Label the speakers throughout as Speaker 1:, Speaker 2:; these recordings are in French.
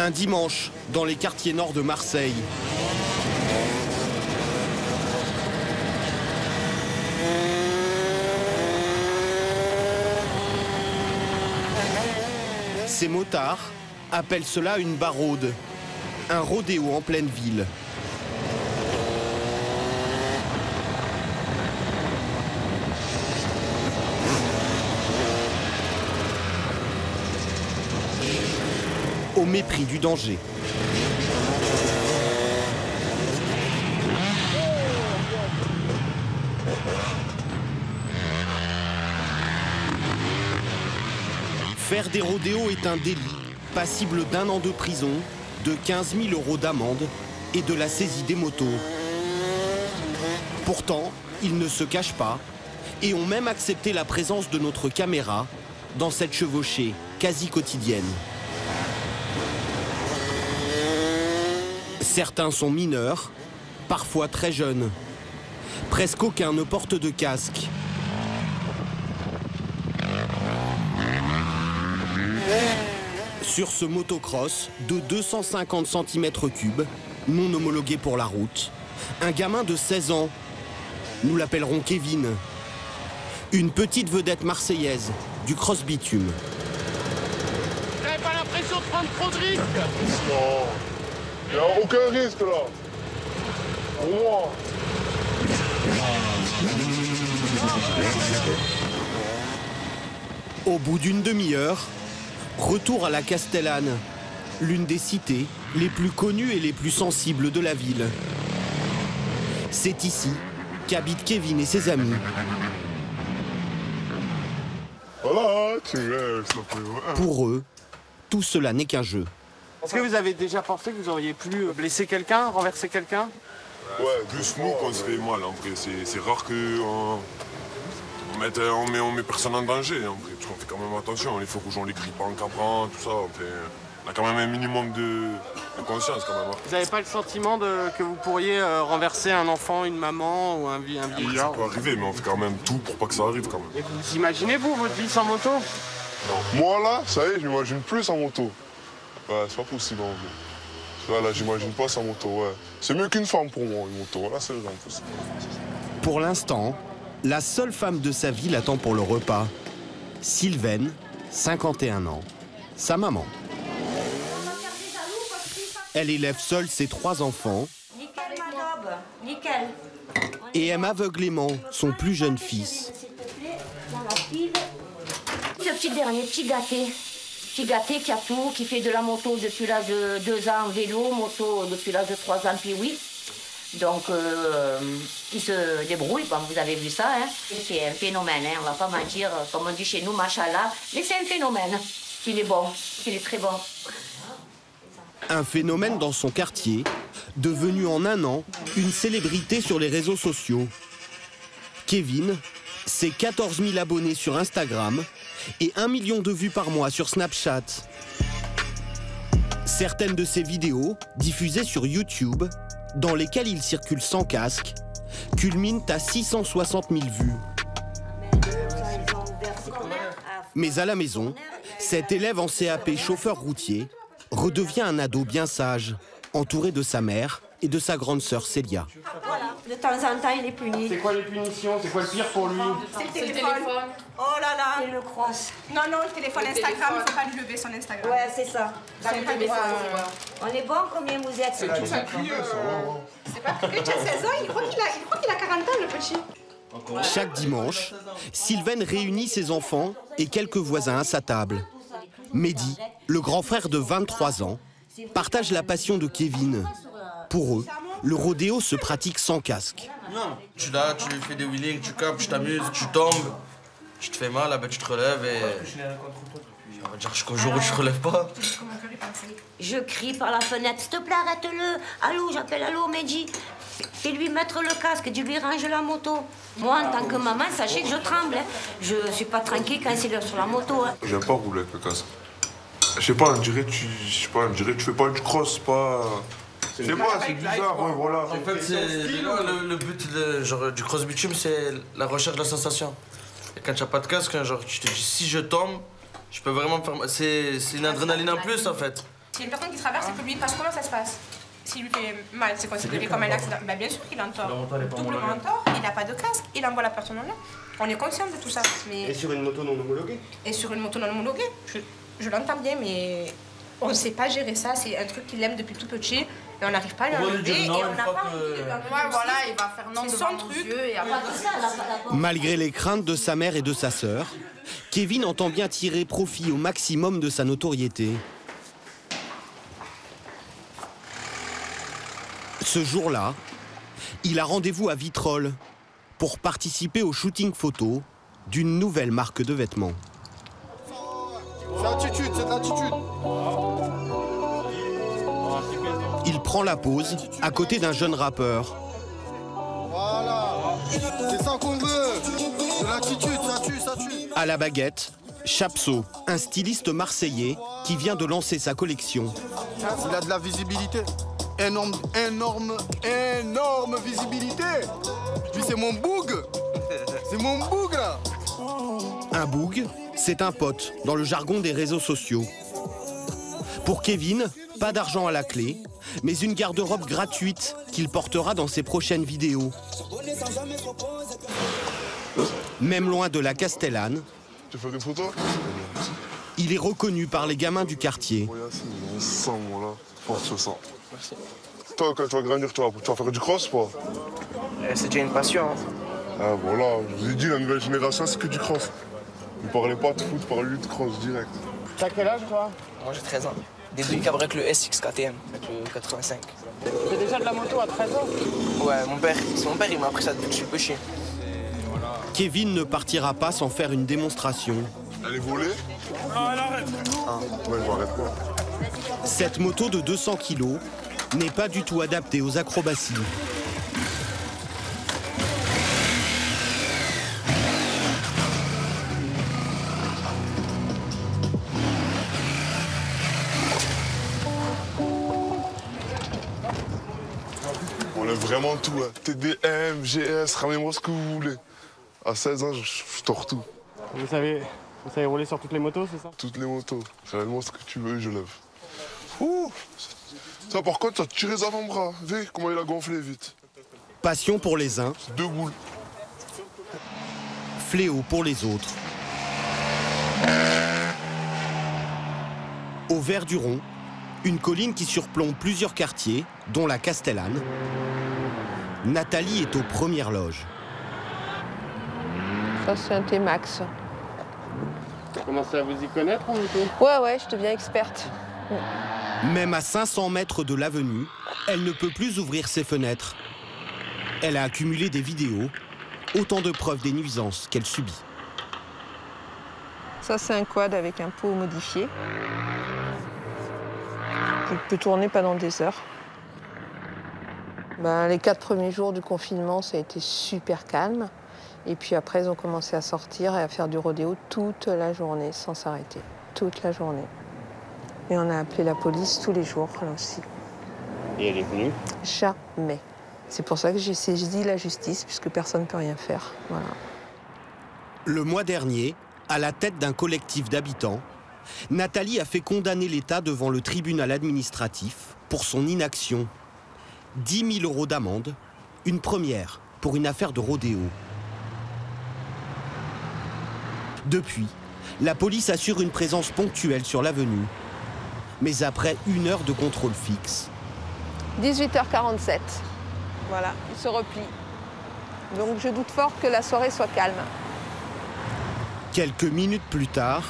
Speaker 1: Un dimanche, dans les quartiers nord de Marseille. Ces motards appellent cela une baraude, un rodéo en pleine ville. Au mépris du danger. Faire des rodéos est un délit, passible d'1 an de prison, de 15 000 € d'amende et de la saisie des motos. Pourtant, ils ne se cachent pas et ont même accepté la présence de notre caméra dans cette chevauchée quasi quotidienne. Certains sont mineurs, parfois très jeunes. Presque aucun ne porte de casque. Sur ce motocross de 250 cm3, non homologué pour la route, un gamin de 16 ans, nous l'appellerons Kevin, une petite vedette marseillaise du cross bitume.
Speaker 2: Vous n'avez pas l'impression de prendre trop de risques?
Speaker 3: Non, il n'y a aucun risque là. Pour moi.
Speaker 1: Au bout d'une demi-heure, retour à la Castellane, l'une des cités les plus connues et les plus sensibles de la ville. C'est ici qu'habitent Kevin et ses amis.
Speaker 3: Voilà, tu rêves, ça peut.
Speaker 1: Pour eux, tout cela n'est qu'un jeu.
Speaker 2: Est-ce que vous avez déjà pensé que vous auriez pu blesser quelqu'un, renverser quelqu'un?
Speaker 3: Ouais, plus nous quand on se fait mal, en vrai. C'est rare qu'on met personne en danger, en vrai. Parce qu'on fait quand même attention. Il faut que les gens les crient pas en cabrant, tout ça. On a quand même un minimum de conscience, quand même.
Speaker 2: Vous n'avez pas le sentiment que vous pourriez renverser un enfant, une maman ou un vieillard?
Speaker 3: Ça peut arriver, mais on fait quand même tout pour pas que ça arrive, quand même.
Speaker 2: Et vous imaginez, vous, votre vie sans moto?
Speaker 3: Non. Moi, là, ça y est, je m'imagine plus en moto. Ouais, c'est pas possible, en vrai. Là, j'imagine pas sans moto, ouais. C'est mieux qu'une femme pour moi, une moto. Là, c'est vrai, en plus.
Speaker 1: Pour l'instant, la seule femme de sa vie l'attend pour le repas. Sylvaine, 51 ans, sa maman. Elle élève seule ses 3 enfants et aime aveuglément son plus jeune fils.
Speaker 4: Ce petit dernier, petit gâté qui a tout, qui fait de la moto depuis l'âge de 2 ans, vélo, moto depuis l'âge de 3 ans, puis oui. Donc, il se débrouille, comme vous avez vu ça. Hein. C'est un phénomène, hein, on va pas mentir, comme on dit chez nous, machallah. Mais c'est un phénomène, qu'il est bon, qu'il est très bon.
Speaker 1: Un phénomène dans son quartier, devenu en 1 an une célébrité sur les réseaux sociaux. Kevin, c'est 14 000 abonnés sur Instagram et 1 million de vues par mois sur Snapchat. Certaines de ses vidéos, diffusées sur YouTube, dans lesquelles il circule sans casque, culminent à 660 000 vues. Mais à la maison, cet élève en CAP chauffeur routier redevient un ado bien sage, entouré de sa mère et de sa grande sœur Célia.
Speaker 4: Voilà, de temps en temps, il est puni.
Speaker 2: C'est quoi les punitions? C'est quoi le pire pour lui?
Speaker 5: C'est le téléphone. Oh là là.
Speaker 4: C'est le cross.
Speaker 5: Non, non, le téléphone Instagram, il ne faut pas lui lever son Instagram.
Speaker 4: Ouais, c'est ça.
Speaker 5: C'est pas le droit.
Speaker 4: On est bon, combien vous êtes?
Speaker 5: C'est tout ça. C'est pas privé, tu as 16 ans, il croit qu'il a 40 ans, le petit.
Speaker 1: Chaque dimanche, Sylvaine réunit ses enfants et quelques voisins à sa table. Mehdi, le grand frère de 23 ans, partage la passion de Kevin. Pour eux, le rodéo se pratique sans casque.
Speaker 6: Non, tu es là, tu fais des wheelings, tu capes, tu t'amuses, tu tombes, tu te fais mal, là, ben, tu te relèves et... On va dire jusqu'au jour où tu te relèves pas.
Speaker 4: Je crie par la fenêtre, s'il te plaît, arrête-le. Allô, j'appelle allô, Mehdi. Fais-lui mettre le casque, dis-lui range la moto. Moi, en tant que maman, sachez que je tremble. Hein. Je suis pas tranquille quand c'est sur la moto. Hein.
Speaker 3: J'aime pas rouler avec le casque. Je sais pas, on dirait que tu fais pas du cross, pas... Je sais pas, c'est bizarre, ouais, voilà.
Speaker 6: En fait, le but genre, du cross bitume, c'est la recherche de la sensation. Et quand tu n'as pas de casque, genre, tu te dis, si je tombe, je peux vraiment me faire... C'est une adrénaline en plus, en fait.
Speaker 5: Si une personne qui traverse et que lui passe, comment ça se passe? S'il lui fait mal, c'est considéré comme un accident. Bien sûr qu'il a un tort. Doublement un tort, il n'a pas de casque, il envoie la personne en l'air. On est conscient de tout ça. Mais...
Speaker 1: Et sur une moto non homologuée?
Speaker 5: Et sur une moto non homologuée, je l'entends bien, mais on ne sait pas gérer ça. C'est un truc qu'il aime depuis tout petit et on n'arrive pas à lui enlever. Et on n'a pas envie de lui enlever.
Speaker 7: Ouais, voilà, il va faire non devant nos yeux et après...
Speaker 1: Malgré les craintes de sa mère et de sa sœur, Kevin entend bien tirer profit au maximum de sa notoriété. Ce jour-là, il a rendez-vous à Vitrolles pour participer au shooting photo d'une nouvelle marque de vêtements.
Speaker 8: C'est l'attitude, c'est de l'attitude.
Speaker 1: Il prend la pose à côté d'un jeune rappeur.
Speaker 8: Voilà, c'est ça qu'on veut. De l'attitude, ça tue, ça tue.
Speaker 1: À la baguette, Chapso, un styliste marseillais qui vient de lancer sa collection.
Speaker 8: Il a de la visibilité. Énorme visibilité. Puis c'est mon boug. C'est mon boug là.
Speaker 1: Un boug, c'est un pote dans le jargon des réseaux sociaux. Pour Kevin, pas d'argent à la clé, mais une garde-robe gratuite qu'il portera dans ses prochaines vidéos. Même loin de la Castellane,
Speaker 3: Tu veux faire une photo?
Speaker 1: il est reconnu par les gamins du quartier.
Speaker 3: On sent, moi là. Force sur ça. Merci. Toi, quand tu vas grandir, tu vas faire du cross, quoi?
Speaker 9: C'est déjà une passion. Hein.
Speaker 3: Ah, voilà, je vous ai dit, la nouvelle génération, c'est que du cross. Ne parlez pas de foot, parlez de cross direct.
Speaker 9: T'as quel âge, toi? Moi, j'ai 13 ans. Des deux câbles avec le SX KTM, avec le 85.
Speaker 2: Tu fais déjà de la moto à 13 ans?
Speaker 9: Ouais, mon père, il m'a appris ça depuis que je suis petit.
Speaker 1: Kevin ne partira pas sans faire une démonstration.
Speaker 3: Elle est volée?
Speaker 2: Non, elle arrête.
Speaker 3: Ouais, je m'arrête pas.
Speaker 1: Cette moto de 200 kg n'est pas du tout adaptée aux acrobaties.
Speaker 3: On aime vraiment tout, hein. TDM, GS, ramenez-moi ce que vous voulez. À 16 ans, je tords tout.
Speaker 2: Vous savez rouler sur toutes les motos, c'est ça?
Speaker 3: Toutes les motos. Réellement, ce que tu veux, je lève. Ouh! Ça, par contre, ça tire les avant-bras. Vu comment il a gonflé vite.
Speaker 1: Passion pour les uns,
Speaker 3: 2 boules.
Speaker 1: fléau pour les autres. Au Verduron, une colline qui surplombe plusieurs quartiers, dont la Castellane, Nathalie est aux premières loges.
Speaker 10: Ça, c'est un T-Max.
Speaker 2: Vous commencez à vous y connaître en moto?
Speaker 10: Ouais, je deviens experte.
Speaker 1: Même à 500 mètres de l'avenue, elle ne peut plus ouvrir ses fenêtres. Elle a accumulé des vidéos, autant de preuves des nuisances qu'elle subit.
Speaker 10: Ça, c'est un quad avec un pot modifié. Je peux tourner pendant des heures. Les 4 premiers jours du confinement, ça a été super calme. Et puis après, ils ont commencé à sortir et à faire du rodéo toute la journée, sans s'arrêter. Toute la journée. Et on a appelé la police tous les jours, là aussi.
Speaker 2: Et elle est venue?
Speaker 10: Jamais. C'est pour ça que j'ai saisi la justice, puisque personne ne peut rien faire. Voilà.
Speaker 1: Le mois dernier, à la tête d'un collectif d'habitants, Nathalie a fait condamner l'État devant le tribunal administratif pour son inaction. 10 000 € d'amende, une première pour une affaire de rodéo. Depuis, la police assure une présence ponctuelle sur l'avenue. Mais après 1 heure de contrôle fixe...
Speaker 10: 18h47. Voilà, il se replie. Donc je doute fort que la soirée soit calme.
Speaker 1: Quelques minutes plus tard,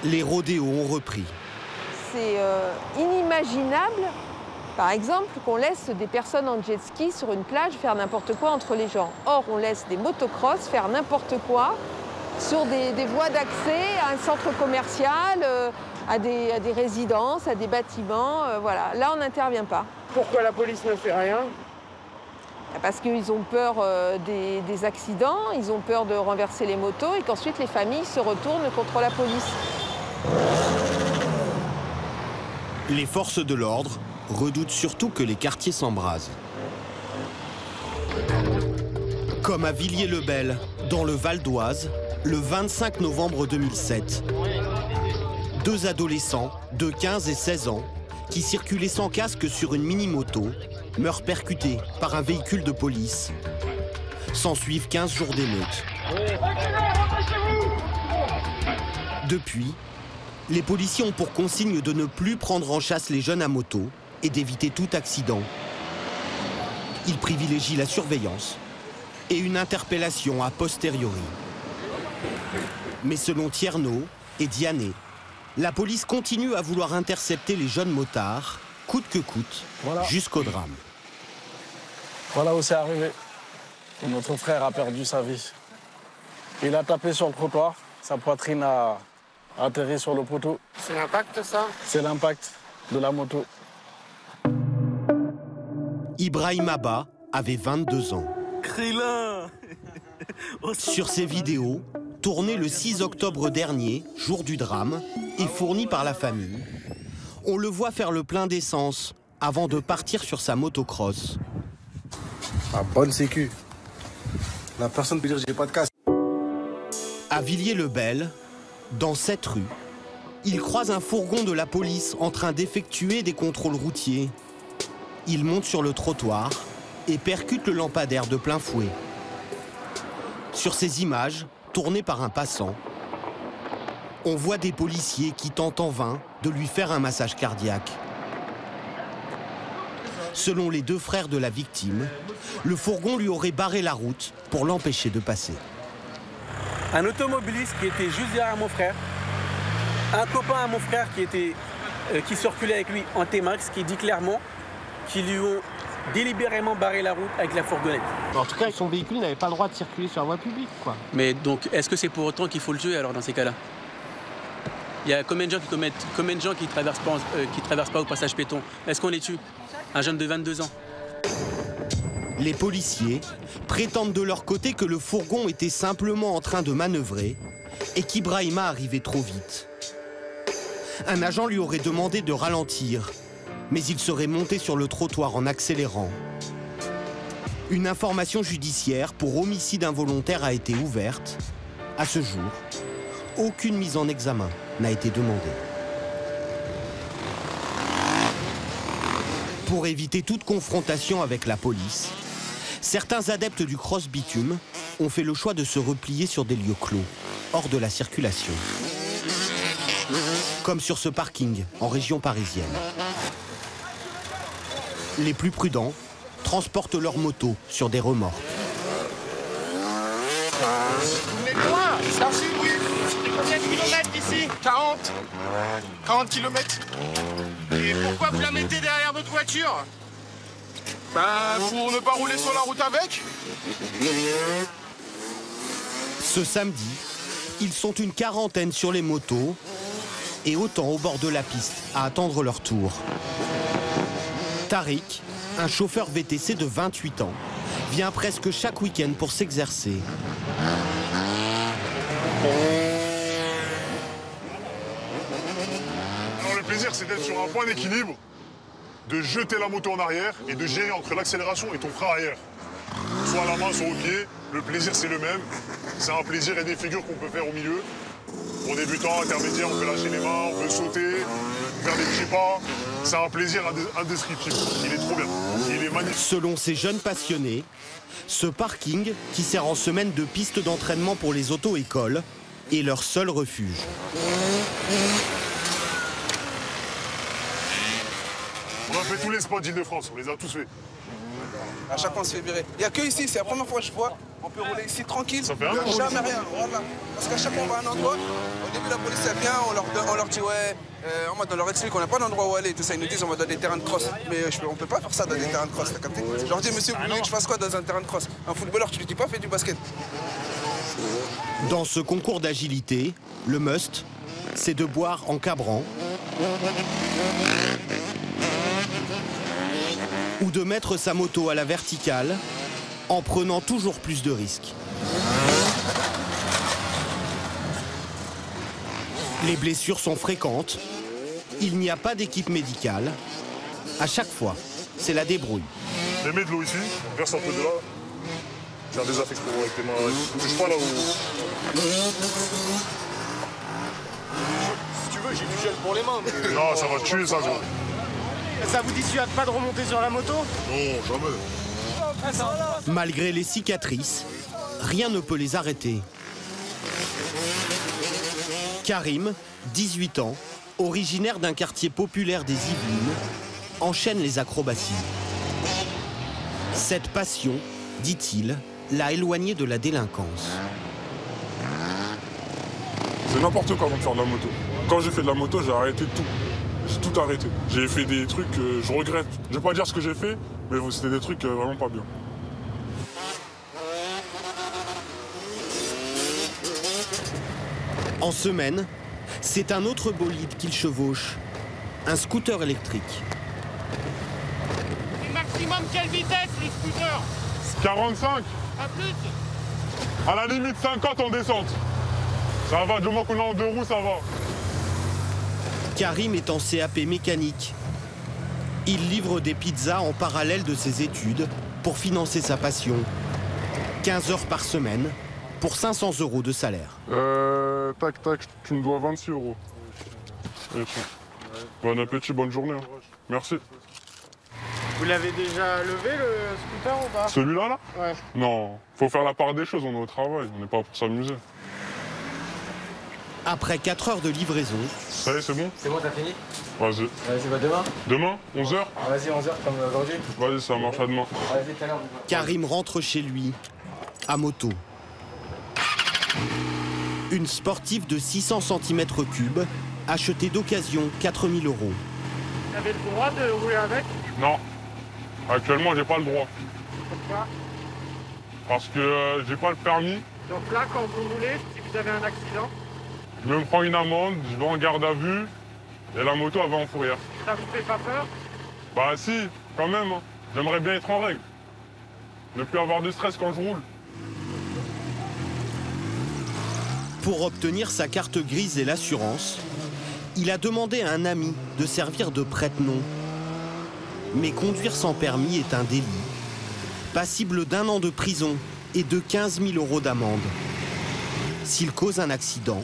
Speaker 1: les rodéos ont repris.
Speaker 10: C'est inimaginable, par exemple, qu'on laisse des personnes en jet ski sur une plage faire n'importe quoi entre les gens. Or, on laisse des motocross faire n'importe quoi sur des voies d'accès à un centre commercial, à des résidences, à des bâtiments. Voilà. Là, on n'intervient pas.
Speaker 2: Pourquoi la police ne fait rien?
Speaker 10: Parce qu'ils ont peur des accidents, ils ont peur de renverser les motos et qu'ensuite les familles se retournent contre la police.
Speaker 1: Les forces de l'ordre redoutent surtout que les quartiers s'embrasent. Comme à Villiers-le-Bel, dans le Val d'Oise, le 25 novembre 2007. 2 adolescents de 15 et 16 ans qui circulaient sans casque sur une mini-moto meurent percutés par un véhicule de police. S'ensuivent 15 jours d'émeute. Depuis, les policiers ont pour consigne de ne plus prendre en chasse les jeunes à moto et d'éviter tout accident. Ils privilégient la surveillance et une interpellation a posteriori. Mais selon Tierno et Diané, la police continue à vouloir intercepter les jeunes motards, coûte que coûte, jusqu'au drame.
Speaker 11: Voilà où c'est arrivé. Notre frère a perdu sa vie. Il a tapé sur le trottoir, sa poitrine a atterri sur le poteau.
Speaker 2: C'est l'impact, ça?
Speaker 11: C'est l'impact de la moto.
Speaker 1: Ibrahim Abba avait 22 ans. Sur ces vidéos, tournées le 6 octobre dernier, jour du drame, et fournies par la famille, on le voit faire le plein d'essence avant de partir sur sa motocross.
Speaker 8: Ah, bonne sécu. La personne peut dire j'ai pas de casque.
Speaker 1: À Villiers-le-Bel, dans cette rue, il croise un fourgon de la police en train d'effectuer des contrôles routiers. Il monte sur le trottoir et percute le lampadaire de plein fouet. Sur ces images, tournées par un passant, on voit des policiers qui tentent en vain de lui faire un massage cardiaque. Selon les 2 frères de la victime, le fourgon lui aurait barré la route pour l'empêcher de passer.
Speaker 12: Un automobiliste qui était juste derrière mon frère, un copain à mon frère qui circulait avec lui en T-Max, qui dit clairement qu'ils lui ont délibérément barré la route avec la fourgonnette.
Speaker 2: En tout cas, son véhicule n'avait pas le droit de circuler sur la voie publique, quoi.
Speaker 12: Mais donc, est-ce que c'est pour autant qu'il faut le tuer alors dans ces cas-là? Il y a combien de gens qui traversent pas au passage piéton? Est-ce qu'on les tue? Un jeune de 22 ans.
Speaker 1: Les policiers prétendent de leur côté que le fourgon était simplement en train de manœuvrer et qu'Ibrahima arrivait trop vite. Un agent lui aurait demandé de ralentir, mais il serait monté sur le trottoir en accélérant. Une information judiciaire pour homicide involontaire a été ouverte. À ce jour, aucune mise en examen n'a été demandée. Pour éviter toute confrontation avec la police, certains adeptes du cross-bitume ont fait le choix de se replier sur des lieux clos, hors de la circulation. Comme sur ce parking en région parisienne. Les plus prudents transportent leurs motos sur des remorques.
Speaker 13: Vous venez de loin, c'est un sud, oui. C'est combien de kilomètres d'ici? 40. 40 kilomètres. Et pourquoi vous la mettez derrière votre voiture? Bah, pour ne pas rouler sur la route avec.
Speaker 1: Ce samedi, ils sont une quarantaine sur les motos et autant au bord de la piste à attendre leur tour. Tariq, un chauffeur VTC de 28 ans, vient presque chaque week-end pour s'exercer.
Speaker 3: Alors le plaisir, c'est d'être sur un point d'équilibre, de jeter la moto en arrière et de gérer entre l'accélération et ton frein arrière. Soit à la main, soit au pied, le plaisir c'est le même. C'est un plaisir et des figures qu'on peut faire au milieu. Pour débutants, intermédiaires, on peut lâcher les mains, on peut sauter, faire des petits pas. C'est un plaisir indescriptible. Il est trop bien. Il est magnifique.
Speaker 1: Selon ces jeunes passionnés, ce parking, qui sert en semaine de piste d'entraînement pour les auto-écoles, est leur seul refuge.
Speaker 3: On a fait tous les spots d'Île-de-France, on les a tous fait.
Speaker 14: À chaque fois on se fait virer. Il n'y a que ici, c'est la première fois que je vois. On peut rouler ici tranquille.
Speaker 3: Ça fait un an.
Speaker 14: Jamais rien, voilà. Parce qu'à chaque fois on va à un endroit, au début la police elle vient, on leur dit ouais, on leur explique qu'on n'a pas d'endroit où aller, tout ça. Ils nous disent on va dans des terrains de cross. Mais on peut pas faire ça dans des terrains de cross, t'as capté? Je leur dis monsieur, vous voulez que je fasse quoi dans un terrain de cross? Un footballeur, tu lui dis pas fais du basket.
Speaker 1: Dans ce concours d'agilité, le must, c'est de boire en cabrant ou de mettre sa moto à la verticale en prenant toujours plus de risques. Les blessures sont fréquentes, il n'y a pas d'équipe médicale. À chaque fois, c'est la débrouille.
Speaker 3: Mais mets de l'eau ici, verse un peu de là. C'est un désaffect pour avec tes mains. Touche pas là où. Si tu veux,
Speaker 13: j'ai du gel pour les mains. Mais...
Speaker 3: Non, ça va te tuer, ça, gros.
Speaker 2: Ça vous dissuade pas de remonter sur la moto?
Speaker 3: Non, jamais.
Speaker 1: Malgré les cicatrices, rien ne peut les arrêter. Karim, 18 ans, originaire d'un quartier populaire des Yvelines, enchaîne les acrobaties. Cette passion, dit-il, l'a éloigné de la délinquance.
Speaker 3: C'est n'importe quoi avant de faire de la moto. Quand j'ai fait de la moto, j'ai arrêté tout. J'ai tout arrêté. J'ai fait des trucs que je regrette. Je vais pas dire ce que j'ai fait, mais c'était des trucs vraiment pas bien.
Speaker 1: En semaine, c'est un autre bolide qu'il chevauche, un scooter électrique.
Speaker 13: Et maximum quelle vitesse les scooters?
Speaker 3: 45.
Speaker 13: Pas plus?
Speaker 3: À la limite 50 en descente. Ça va, du moment qu'on est en deux roues, ça va.
Speaker 1: Karim est en CAP mécanique. Il livre des pizzas en parallèle de ses études pour financer sa passion. 15 heures par semaine pour 500 € de salaire.
Speaker 3: Tac, tac, tu me dois 26 €. Et tiens. Bon appétit, bonne journée. Hein. Merci.
Speaker 2: Vous l'avez déjà levé le scooter ou pas?
Speaker 3: Celui-là, là?
Speaker 2: Ouais.
Speaker 3: Non, faut faire la part des choses, on est au travail, on n'est pas pour s'amuser.
Speaker 1: Après 4 heures de livraison...
Speaker 3: Ça y est, c'est bon?
Speaker 15: C'est bon, t'as fini?
Speaker 3: Vas-y.
Speaker 15: Vas-y, bah demain?
Speaker 3: Demain, 11 h?
Speaker 15: Vas-y, 11 h comme aujourd'hui.
Speaker 3: Vas-y, ça marche à demain.
Speaker 15: Vas-y, tout à l'heure.
Speaker 1: Karim rentre chez lui, à moto. Une sportive de 600 cm3, achetée d'occasion 4 000 €.
Speaker 2: Vous avez le droit de rouler avec?
Speaker 3: Non. Actuellement, j'ai pas le droit.
Speaker 2: Pourquoi?
Speaker 3: Parce que j'ai pas le permis.
Speaker 2: Donc là, quand vous roulez, si vous avez un accident,
Speaker 3: je me prends une amende, je vais en garde à vue, et la moto, elle va en fourrière.
Speaker 2: ça vous fait pas peur?
Speaker 3: Bah si, quand même. Hein. J'aimerais bien être en règle. Ne plus avoir de stress quand je roule.
Speaker 1: Pour obtenir sa carte grise et l'assurance, il a demandé à un ami de servir de prête-nom. Mais conduire sans permis est un délit, passible d'1 an de prison et de 15 000 € d'amende. S'il cause un accident,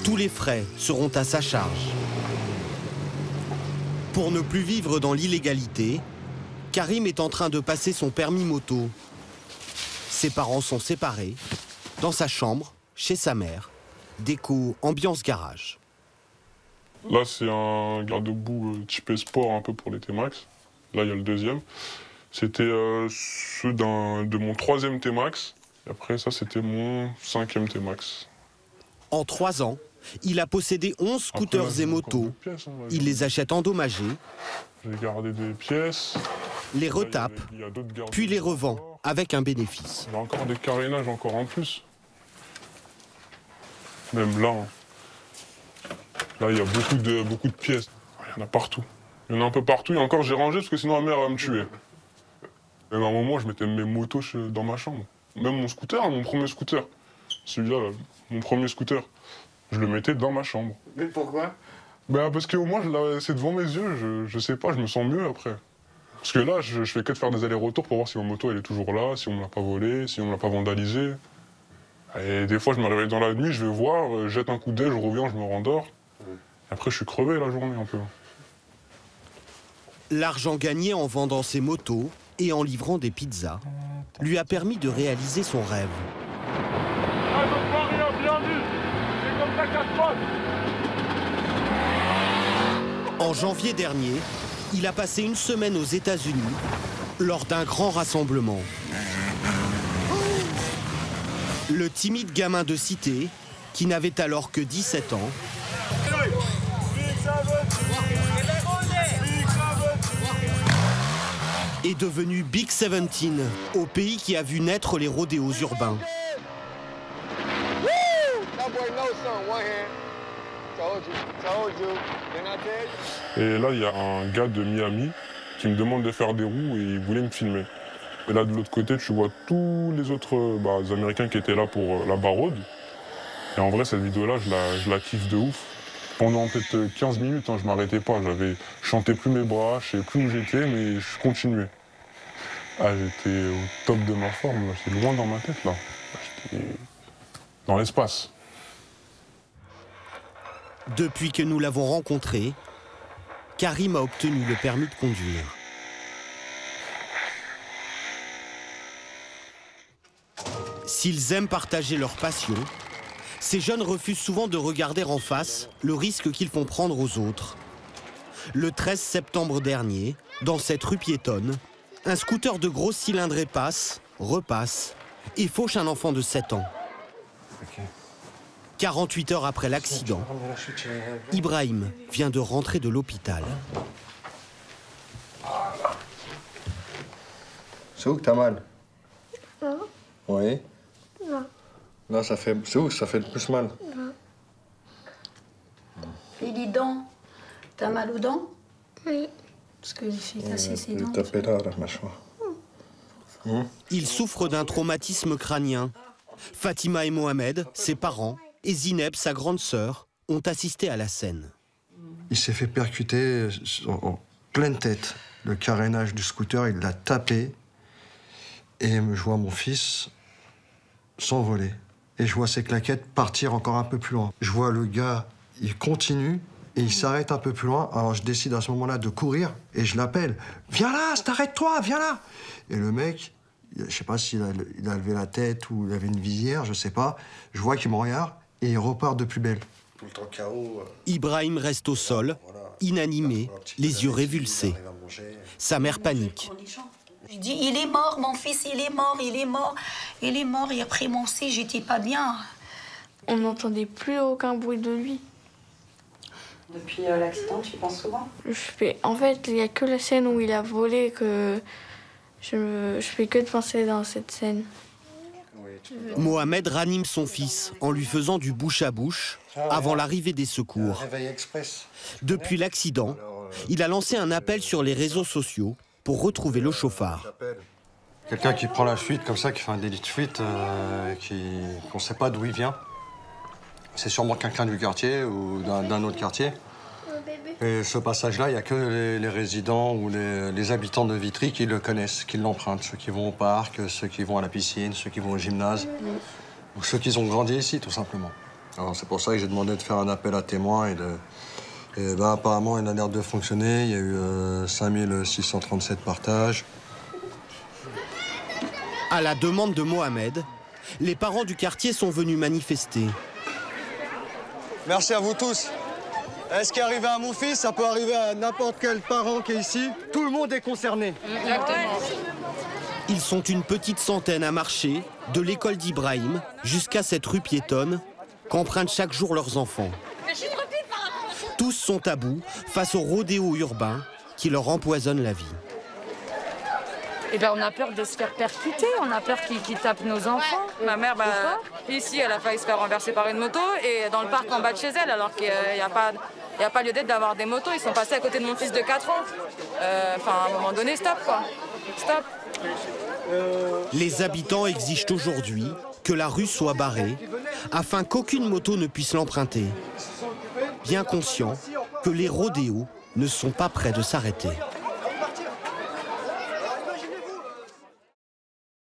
Speaker 1: tous les frais seront à sa charge. Pour ne plus vivre dans l'illégalité, Karim est en train de passer son permis moto. Ses parents sont séparés, dans sa chambre, chez sa mère, déco ambiance garage.
Speaker 3: Là, c'est un garde-boue typé sport un peu pour les T-Max. Là, il y a le deuxième. C'était ceux de mon 3e T-Max. Et après, ça, c'était mon 5e T-Max.
Speaker 1: En 3 ans, il a possédé 11 scooters
Speaker 3: après, là,
Speaker 1: et motos.
Speaker 3: Pièces, hein,
Speaker 1: Il les achète endommagés,
Speaker 3: j'ai gardé des pièces.
Speaker 1: les retape,
Speaker 3: Il y a d'autres garde-boue.
Speaker 1: puis les revend avec un bénéfice.
Speaker 3: Il y a encore des carénages encore en plus. Même là. Hein. Là, il y a beaucoup de pièces. Il y en a partout. Il y en a un peu partout. Et encore, j'ai rangé parce que sinon, ma mère va me tuer. Même à un moment, je mettais mes motos dans ma chambre. Même mon scooter, mon premier scooter. Celui-là, là, mon premier scooter. Je le mettais dans ma chambre.
Speaker 2: Mais pourquoi?
Speaker 3: Ben, parce qu'au moins, c'est devant mes yeux. Je sais pas, je me sens mieux après. Parce que là, je fais que de faire des allers-retours pour voir si ma moto elle est toujours là, si on me l'a pas volée, si on me l'a pas vandalisée. Et des fois, je me réveille dans la nuit, je vais voir, jette un coup d'œil, je reviens, je me rendors. Et après, je suis crevé la journée un peu.
Speaker 1: L'argent gagné en vendant ses motos et en livrant des pizzas lui a permis de réaliser son rêve.
Speaker 3: Ah, donc pas rien, bienvenue. C'est comme ça qu'à se passe.
Speaker 1: En janvier dernier, il a passé une semaine aux États-Unis lors d'un grand rassemblement. Le timide gamin de cité, qui n'avait alors que 17 ans, est devenu Big 17 au pays qui a vu naître les rodéos urbains.
Speaker 3: Et là, il y a un gars de Miami qui me demande de faire des roues et il voulait me filmer. Et là, de l'autre côté, tu vois tous les autres Américains qui étaient là pour la barrode. Et en vrai, cette vidéo-là, je la kiffe de ouf. Pendant peut-être 15 minutes, hein, je m'arrêtais pas. Je chantais plus mes bras, je savais plus où j'étais, mais je continuais. Ah, j'étais au top de ma forme, j'étais loin dans ma tête, là. J'étais dans l'espace.
Speaker 1: Depuis que nous l'avons rencontré, Karim a obtenu le permis de conduire. S'ils aiment partager leur passion, ces jeunes refusent souvent de regarder en face le risque qu'ils font prendre aux autres. Le 13 septembre dernier, dans cette rue piétonne, un scooter de grosse cylindrée passe, repasse et fauche un enfant de 7 ans. 48 heures après l'accident, Ibrahim vient de rentrer de l'hôpital.
Speaker 15: C'est où que t'as mal?
Speaker 7: Non.
Speaker 15: Oui.
Speaker 7: Non.
Speaker 15: Là, ça fait... C'est où que ça fait le plus mal?
Speaker 7: Non.
Speaker 16: Et les dents, t'as mal aux dents?
Speaker 7: Oui.
Speaker 16: Parce que j'ai fait casser ses dents.
Speaker 15: Tapé là, la mâchoire.
Speaker 1: Il souffre d'un traumatisme crânien. Fatima et Mohamed, ses parents, et Zineb, sa grande sœur, ont assisté à la scène.
Speaker 15: Il s'est fait percuter en pleine tête. Le carénage du scooter, il l'a tapé. Et je vois mon fils s'envoler. Et je vois ses claquettes partir encore un peu plus loin. Je vois le gars, il continue et il s'arrête un peu plus loin. Alors je décide à ce moment-là de courir et je l'appelle. « Viens là, arrête-toi, viens là !» Et le mec, je sais pas s'il a levé la tête ou il avait une visière, je sais pas. Je vois qu'il me regarde et il repart de plus belle. Tout le temps KO.
Speaker 1: Ibrahim reste au sol, inanimé, les yeux révulsés. Sa mère panique.
Speaker 16: Je dis, il est mort, mon fils, il est mort, il est mort. Il est mort, et après moi aussi, j'étais pas bien.
Speaker 7: On n'entendait plus aucun bruit de lui.
Speaker 17: Depuis l'accident, tu y penses souvent?
Speaker 7: En fait, il n'y a que la scène où il a volé que je fais que de penser dans cette scène.
Speaker 1: Mohamed ranime son fils en lui faisant du bouche à bouche avant l'arrivée des secours. Depuis l'accident, il a lancé un appel sur les réseaux sociaux pour retrouver le chauffard.
Speaker 15: Quelqu'un qui prend la fuite comme ça, qui fait un délit de fuite, qu'on ne sait pas d'où il vient. C'est sûrement quelqu'un du quartier ou d'un autre quartier. Et ce passage-là, il n'y a que les résidents ou les habitants de Vitry qui le connaissent, qui l'empruntent. Ceux qui vont au parc, ceux qui vont à la piscine, ceux qui vont au gymnase. Ou ceux qui ont grandi ici, tout simplement. Alors c'est pour ça que j'ai demandé de faire un appel à témoins et apparemment, il a l'air de fonctionner. Il y a eu 5637 partages.
Speaker 1: À la demande de Mohamed, les parents du quartier sont venus manifester.
Speaker 15: Merci à vous tous. Ce qui est arrivé à mon fils, ça peut arriver à n'importe quel parent qui est ici. Tout le monde est concerné.
Speaker 1: Exactement. Ils sont une petite centaine à marcher de l'école d'Ibrahim jusqu'à cette rue piétonne qu'empruntent chaque jour leurs enfants. Tous sont à bout face au rodéo urbain qui leur empoisonne la vie.
Speaker 18: Eh ben, on a peur de se faire percuter, on a peur qu'ils tapent nos enfants. Ma mère, ici, elle a failli se faire renverser par une moto et dans le parc en bas de chez elle, alors qu'il n'y a pas lieu d'être d'avoir des motos. Ils sont passés à côté de mon fils de 4 ans. À un moment donné, stop, quoi. Stop.
Speaker 1: Les habitants exigent aujourd'hui que la rue soit barrée afin qu'aucune moto ne puisse l'emprunter. Bien conscients que les rodéos ne sont pas près de s'arrêter.